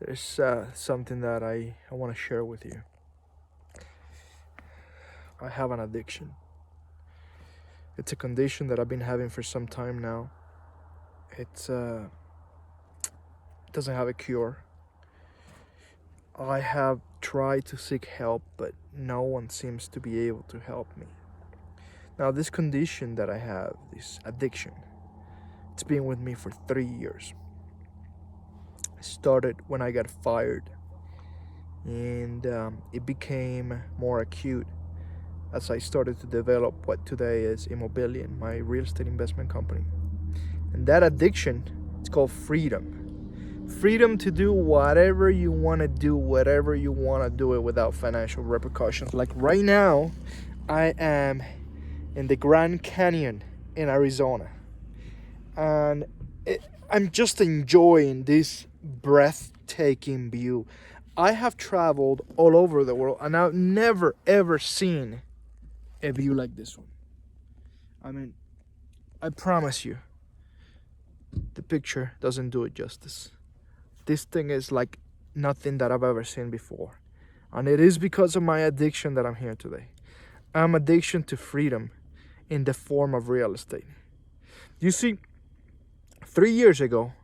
there's something that I want to share with you. I have an addiction. It's a condition that I've been having for some time now. It doesn't have a cure. I have tried to seek help, but no one seems to be able to help me. Now, this condition that I have, this addiction, it's been with me for 3 years. It started when I got fired, and it became more acute as I started to develop what today is Immobilienn, my real estate investment company. And that addiction, it's called freedom. Freedom to do whatever you want to do, whatever you want to do it without financial repercussions. Like right now, I am in the Grand Canyon in Arizona. And I'm just enjoying this breathtaking view. I have traveled all over the world and I've never ever seen a view like this one. I mean, I promise you, the picture doesn't do it justice. This thing is like nothing that I've ever seen before. And it is because of my addiction that I'm here today. I'm addiction to freedom in the form of real estate. You see, 3 years ago,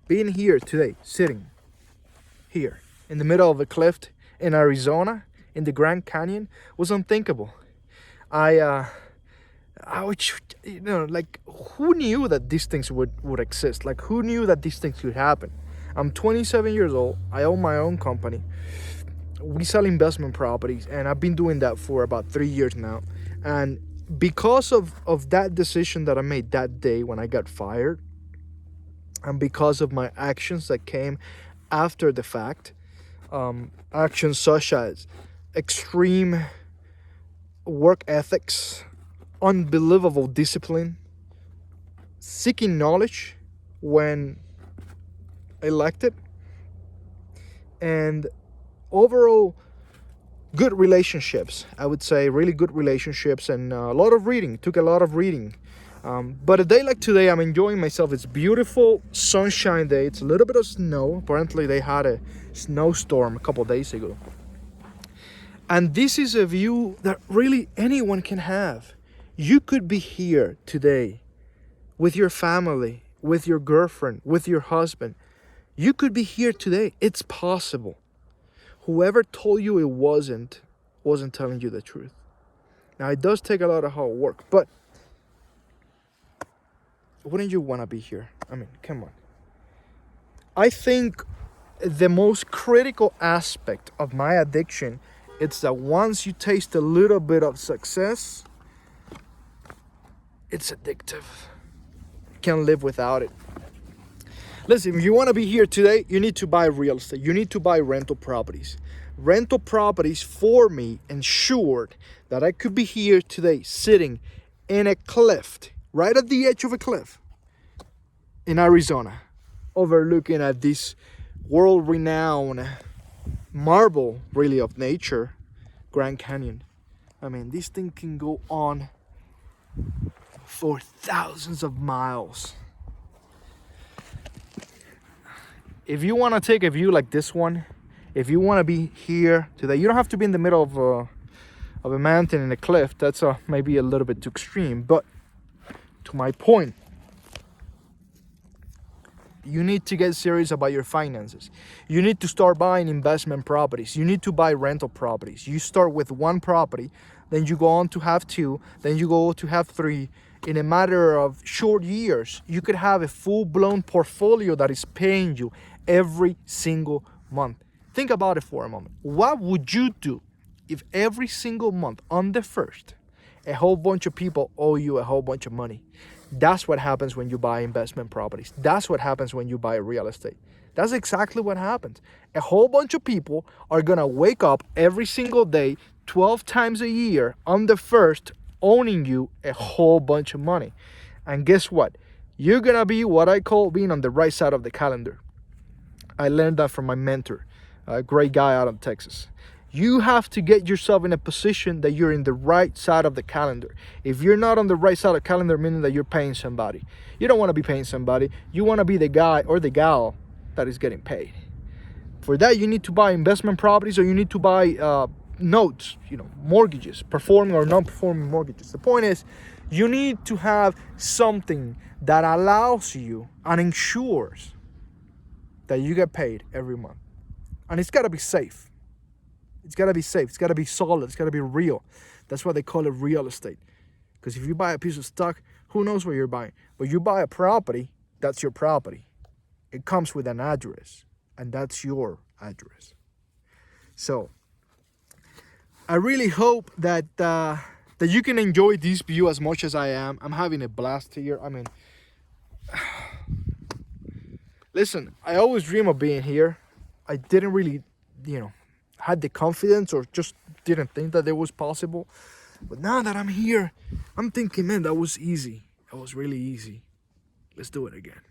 being here today, sitting here in the middle of a cliff in Arizona, in the Grand Canyon, was unthinkable. I would, like, who knew that these things would exist? Like, who knew that these things could happen? I'm 27 years old. I own my own company. We sell investment properties, and I've been doing that for about 3 years now. And because of that decision that I made that day when I got fired, and because of my actions that came after the fact, actions such as extreme work ethics, unbelievable discipline, seeking knowledge when elected, and overall good relationships. I would say really good relationships, and a lot of reading. Took a lot of reading. But a day like today, I'm enjoying myself. It's beautiful sunshine day. It's a little bit of snow. Apparently they had a snowstorm a couple of days ago. And this is a view that really anyone can have. You could be here today with your family, with your girlfriend, with your husband. You could be here today. It's possible. Whoever told you it wasn't telling you the truth. Now, it does take a lot of hard work, but wouldn't you want to be here? I mean, come on. I think the most critical aspect of my addiction is that once you taste a little bit of success, it's addictive. You can't live without it. Listen, if you want to be here today, you need to buy real estate. You need to buy rental properties. Rental properties for me ensured that I could be here today sitting in a cliff, right at the edge of a cliff in Arizona, overlooking at this world-renowned marvel, really, of nature, Grand Canyon. I mean, this thing can go on for thousands of miles. If you want to take a view like this one, if you want to be here today, you don't have to be in the middle of a mountain and a cliff. That's maybe a little bit too extreme. But to my point, you need to get serious about your finances. You need to start buying investment properties. You need to buy rental properties. You start with one property, then you go on to have two, then you go to have three. In a matter of short years, you could have a full-blown portfolio that is paying you every single month. Think about it for a moment. What would you do if every single month on the 1st, a whole bunch of people owe you a whole bunch of money? That's what happens when you buy investment properties. That's what happens when you buy real estate. That's exactly what happens. A whole bunch of people are going to wake up every single day, 12 times a year on the 1st, owning you a whole bunch of money. And guess what? You're going to be what I call being on the right side of the calendar. I learned that from my mentor, a great guy out of Texas. You have to get yourself in a position that you're in the right side of the calendar. If you're not on the right side of the calendar, meaning that you're paying somebody. You don't want to be paying somebody. You want to be the guy or the gal that is getting paid. For that, you need to buy investment properties, or you need to buy notes, mortgages, performing or non-performing mortgages. The point is, you need to have something that allows you and ensures that you get paid every month. And it's got to be safe. It's got to be safe. It's got to be solid. It's got to be real. That's why they call it real estate. Because if you buy a piece of stock, who knows what you're buying? But you buy a property, that's your property. It comes with an address, and that's your address. So I really hope that you can enjoy this view as much as I am. I'm having a blast here. I mean, listen, I always dream of being here. I didn't really, had the confidence, or just didn't think that it was possible. But now that I'm here, I'm thinking, man, that was easy. That was really easy. Let's do it again.